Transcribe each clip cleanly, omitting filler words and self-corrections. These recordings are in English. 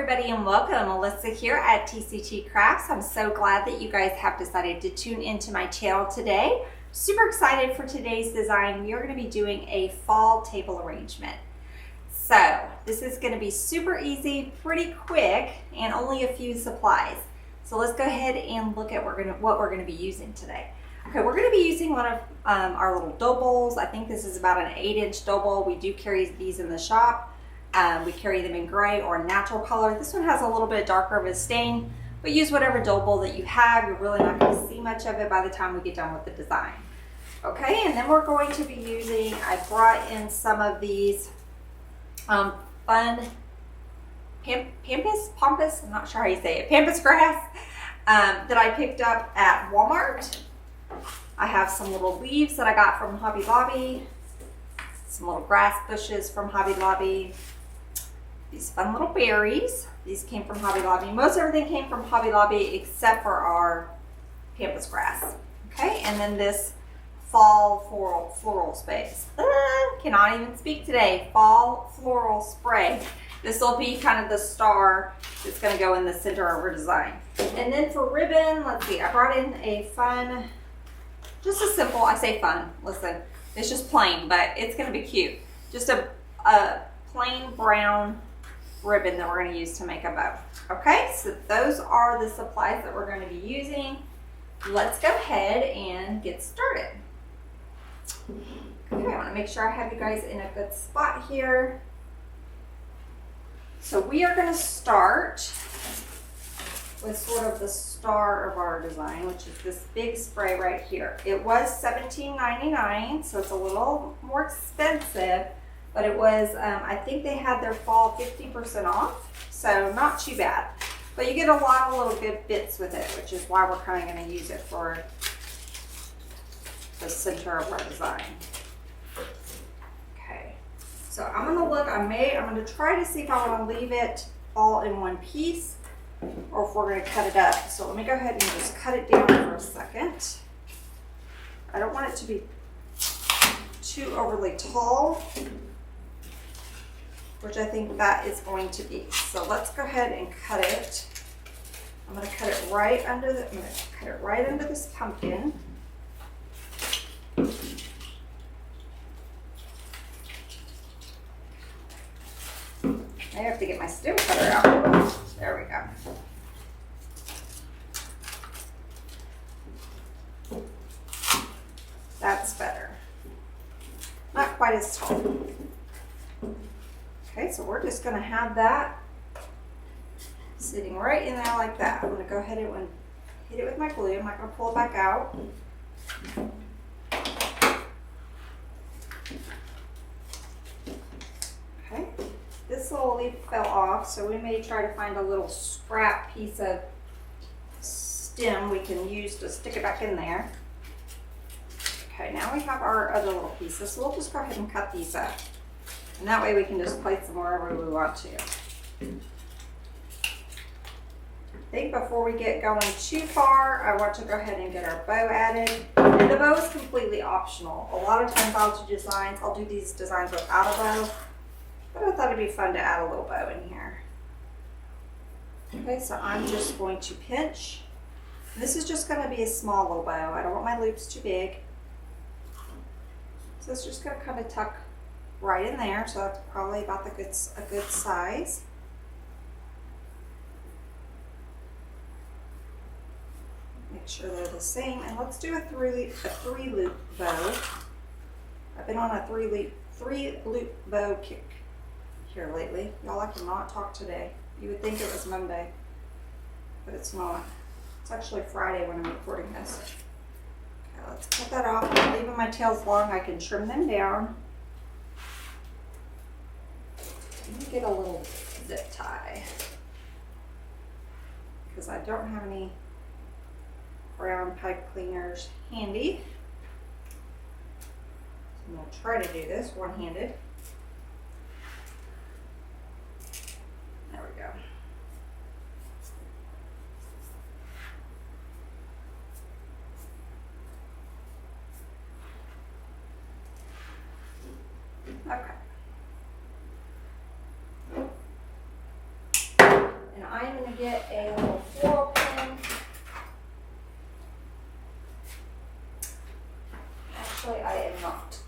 everybody and welcome. Melissa here at TCT Crafts. I'm so glad that you guys have decided to tune into my channel today. Super excited for today's design. We are going to be doing a fall table arrangement. So this is going to be super easy, pretty quick, and only a few supplies. So let's go ahead and look at what we're going to be using today. Okay, we're going to be using one of our little dough bowls. I think this is about an 8-inch dough bowl. We do carry these in the shop. We carry them in gray or natural color. This one has a little bit darker of a stain, but use whatever dough bowl that you have. You're really not going to see much of it by the time we get done with the design. Okay, and then we're going to be using, I brought in some of these fun pampas, I'm not sure how you say it, pampas grass that I picked up at Walmart. I have some little leaves that I got from Hobby Lobby, some little grass bushes from Hobby Lobby, these fun little berries. These came from Hobby Lobby. Most everything came from Hobby Lobby except for our pampas grass. Okay, and then this fall floral space. Cannot even speak today. Fall floral spray. This will be kind of the star that's going to go in the center of our design. And then for ribbon, let's see, I brought in a fun, just a simple, I say fun, listen, it's just plain, but it's going to be cute. Just a plain brown ribbon that we're going to use to make a bow. Okay, so those are the supplies that we're going to be using. Let's go ahead and get started. Okay, I want to make sure I have you guys in a good spot here. So we are going to start with sort of the star of our design, which is this big spray right here. It was $17.99, so it's a little more expensive, but it was, I think they had their fall 50% off, so not too bad. But you get a lot of little good bits with it, which is why we're kind of going to use it for the center of our design. Okay, so I'm going to look, I'm going to try to see if I want to leave it all in one piece or if we're going to cut it up. So let me go ahead and just cut it down for a second. I don't want it to be too overly tall, which I think that is going to be. So let's go ahead and cut it. I'm going to cut it right under this pumpkin. I have to get my stem cutter out. There we go. That's better. Not quite as tall. Okay, so we're just going to have that sitting right in there like that. I'm going to go ahead and hit it with my glue. I'm not going to pull it back out. Okay, this little leaf fell off, so we may try to find a little scrap piece of stem we can use to stick it back in there. Okay, now we have our other little pieces, so we'll just go ahead and cut these up. And that way we can just place them wherever we want to. I think before we get going too far, I want to go ahead and get our bow added. And the bow is completely optional. A lot of times I'll do these designs without a bow, but I thought it'd be fun to add a little bow in here. Okay, so I'm just going to pinch. And this is just going to be a small little bow. I don't want my loops too big. So it's just going to kind of tuck right in there, so that's probably about a good size. Make sure they're the same, and let's do a three loop bow. I've been on a three loop bow kick here lately. Y'all, I cannot talk today. You would think it was Monday, but it's not. It's actually Friday when I'm recording this. Okay, let's cut that off. Leaving my tails long, I can trim them down. Let me get a little zip tie because I don't have any brown pipe cleaners handy. So I'm going to try to do this one-handed. There we go. Okay. I'm going to get a little floral pen. Actually, I am not.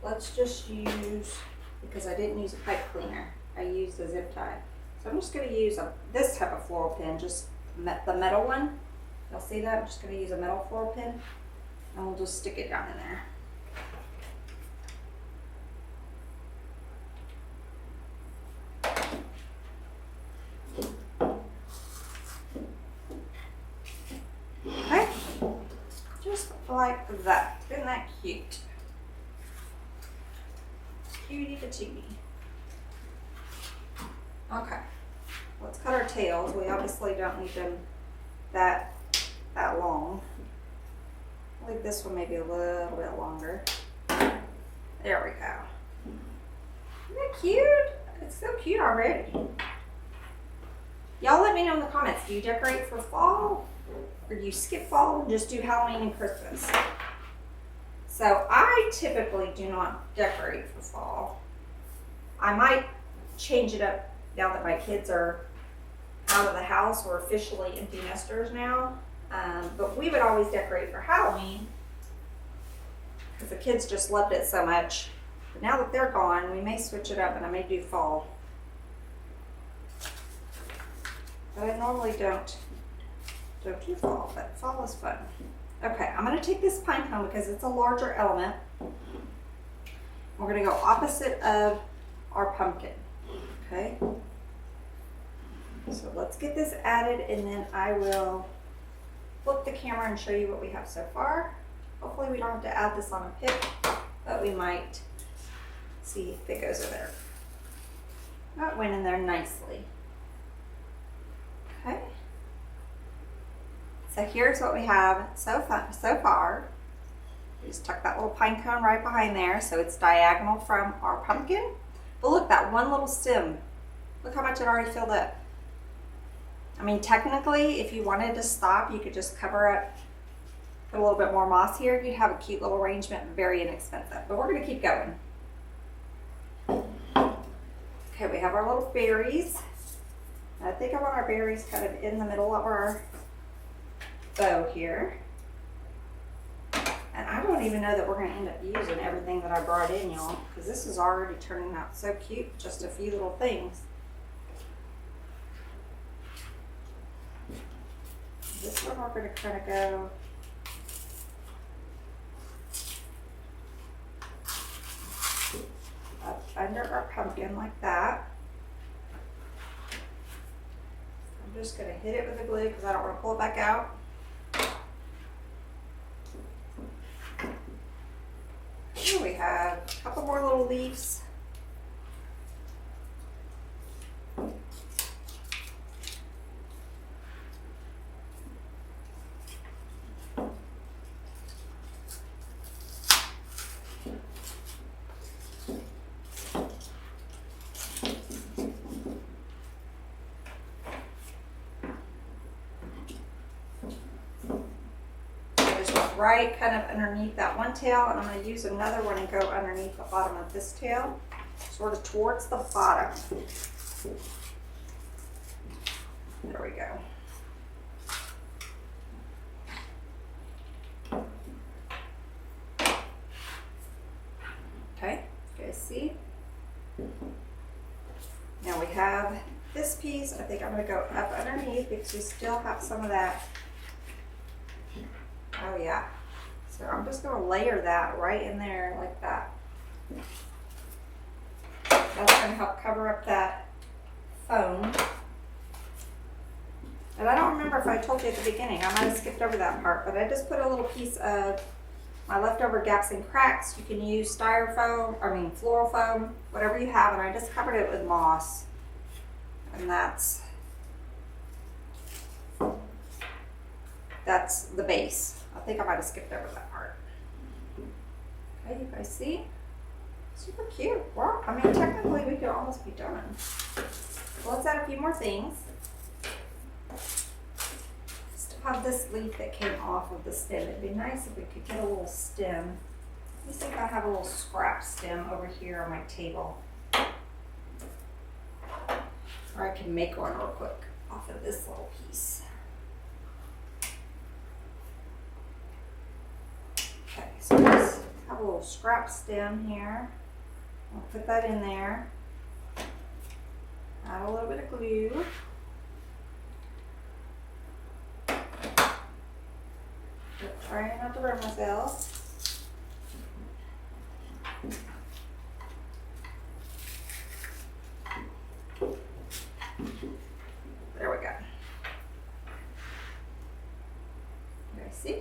Let's just use, because I didn't use a pipe cleaner, I used a zip tie. So I'm just going to use this type of floral pen, just the metal one. You'll see that? I'm just going to use a metal floral pen, and we'll just stick it down in there. Okay, just like that. Isn't that cute? Cutie patootie. Okay, let's cut our tails. We obviously don't need them that long. I think this one may be a little bit longer. There we go. Isn't that cute? It's so cute already. Y'all let me know in the comments, do you decorate for fall? Or do you skip fall and just do Halloween and Christmas? So I typically do not decorate for fall. I might change it up now that my kids are out of the house. We're officially empty nesters now. But we would always decorate for Halloween because the kids just loved it so much. But now that they're gone, we may switch it up and I may do fall. But I normally don't do fall, but fall is fun. Okay, I'm gonna take this pine cone because it's a larger element. We're gonna go opposite of our pumpkin, okay? So let's get this added and then I will flip the camera and show you what we have so far. Hopefully we don't have to add this on a pick, but we might see if it goes in there. That went in there nicely. Okay. So here's what we have so far. We just tuck that little pine cone right behind there so it's diagonal from our pumpkin. But look, that one little stem, look how much it already filled up. I mean, technically, if you wanted to stop, you could just cover up, put a little bit more moss here. You'd have a cute little arrangement, very inexpensive. But we're gonna keep going. Okay, we have our little berries. I think I want our berries kind of in the middle of our bow here. And I don't even know that we're going to end up using everything that I brought in, y'all, because this is already turning out so cute, just a few little things. This one we're going to kind of go up under our pumpkin like that. I'm just going to hit it with the glue because I don't want to pull it back out. Here we have a couple more little leaves. Right kind of underneath that one tail, and I'm going to use another one and go underneath the bottom of this tail, sort of towards the bottom. There we go. Okay, you guys see? Now we have this piece. I think I'm going to go up underneath because we still have some of that. Oh yeah, so I'm just going to layer that right in there like that. That's going to help cover up that foam. And I don't remember if I told you at the beginning, I might have skipped over that part, but I just put a little piece of my leftover gaps and cracks. You can use floral foam, whatever you have, and I just covered it with moss. And that's the base. I think I might have skipped over that part. Okay, you guys see? Super cute. Well, I mean, technically we could almost be done. Well, let's add a few more things. Still have this leaf that came off of the stem. It'd be nice if we could get a little stem. Let me see if I have a little scrap stem over here on my table. Or I can make one real quick off of this little piece. Okay, so just have a little scrap stem here. I'll put that in there. Add a little bit of glue. Trying not to burn myself. There we go. You guys see?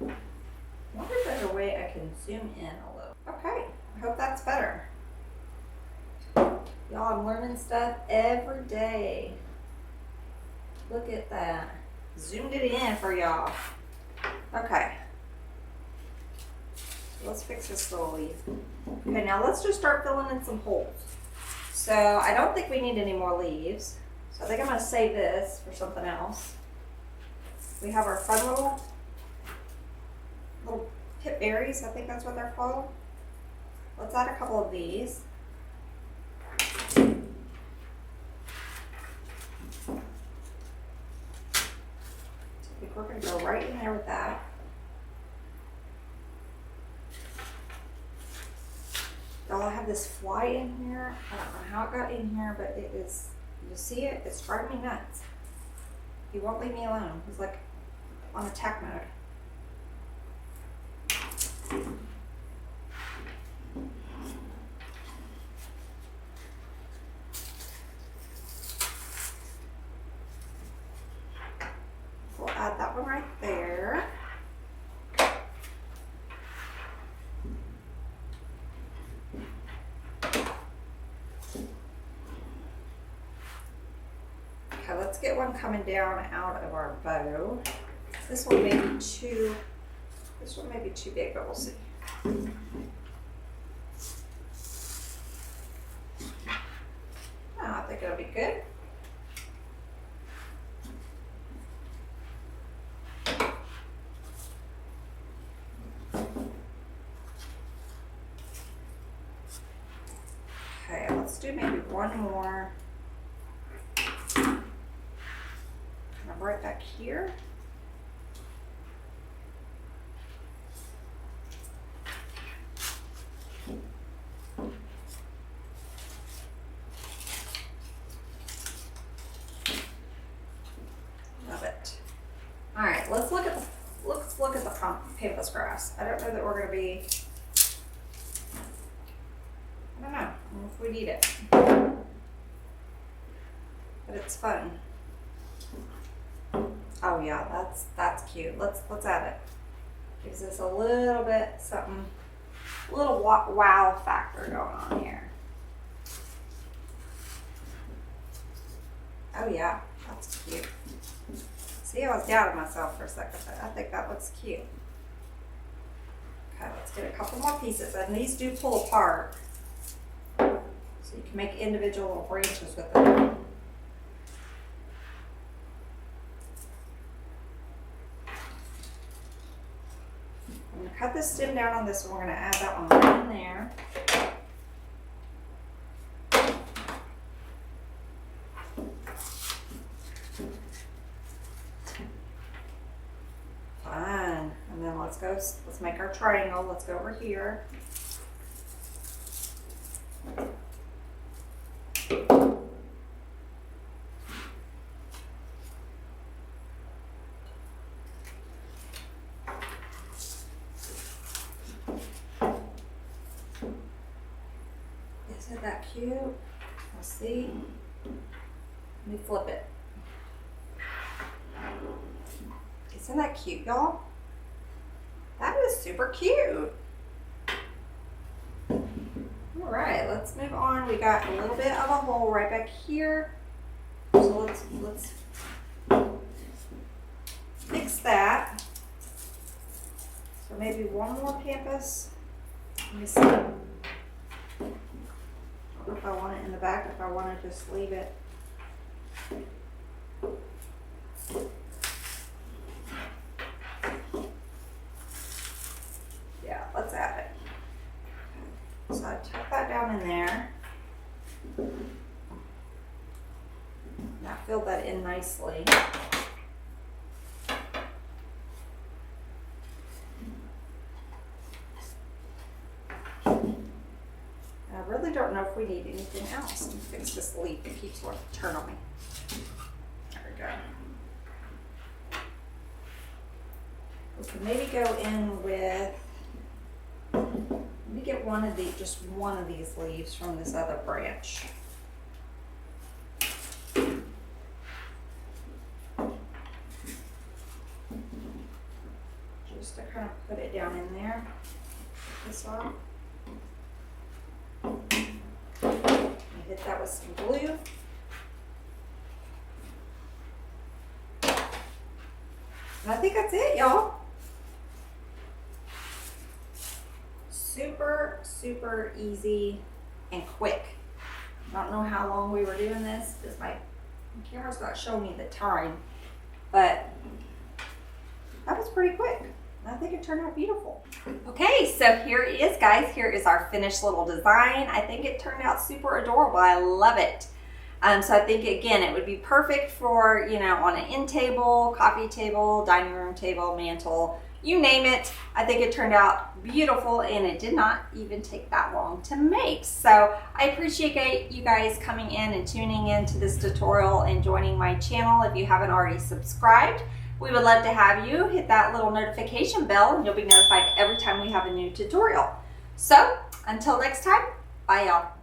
I wonder if there's a way I can zoom in a little. Okay, I hope that's better. Y'all, I'm learning stuff every day. Look at that. Zoomed it in for y'all. Okay. So let's fix this little leaf. Okay, now let's just start filling in some holes. So I don't think we need any more leaves. So I think I'm going to save this for something else. We have our fun little pip berries. I think that's what they're called. Let's add a couple of these. I think we're going to go right in there with that. Y'all, I have this fly in here. I don't know how it got in here, but it is, you see it? It's driving me nuts. He won't leave me alone. He's like on attack mode. We'll add that one right there. Okay, let's get one coming down out of our bow. This one may be too big, but we'll see. Oh, I think it'll be good. Okay, let's do maybe one more. Right back here. Love it. All right, let's look at the pampas grass. I don't know that we're going to be. I don't know if we need it, but it's fun. Oh yeah, that's cute. Let's add it. Gives us a little bit something, a little wow factor going on here. Oh yeah, that's cute. See, I was doubting myself for a second, but I think that looks cute. Okay, let's get a couple more pieces, and these do pull apart, so you can make individual little branches with them. Cut this stem down on this one. We're going to add that one right in there. Fine. And then let's make our triangle. Let's go over here. Isn't that cute? Let's see. Let me flip it. Isn't that cute, y'all? That is super cute. All right, let's move on. We got a little bit of a hole right back here. So let's fix that. So maybe one more pampas. Let me see. I don't know if I want it in the back, if I want to just leave it. Yeah, let's add it. So I tuck that down in there. filled that in nicely. I really don't know if we need anything else to fix this leaf. It keeps wanting to turn on me. There we go. We can maybe go in with, let me get one of these, just one of these leaves from this other branch. Just to kind of put it down in there. This off. Hit that with some glue. And I think that's it, y'all. Super, super easy and quick. I don't know how long we were doing this because my camera's not showing me the time, but that was pretty quick. I think it turned out beautiful. Okay, so here it is, guys. Here is our finished little design. I think it turned out super adorable. I love it. So I think, again, it would be perfect for, you know, on an end table, coffee table, dining room table, mantle, you name it. I think it turned out beautiful, and it did not even take that long to make. So I appreciate you guys coming in and tuning in to this tutorial and joining my channel. If you haven't already subscribed, we would love to have you hit that little notification bell, and you'll be notified every time we have a new tutorial. So until next time, bye y'all.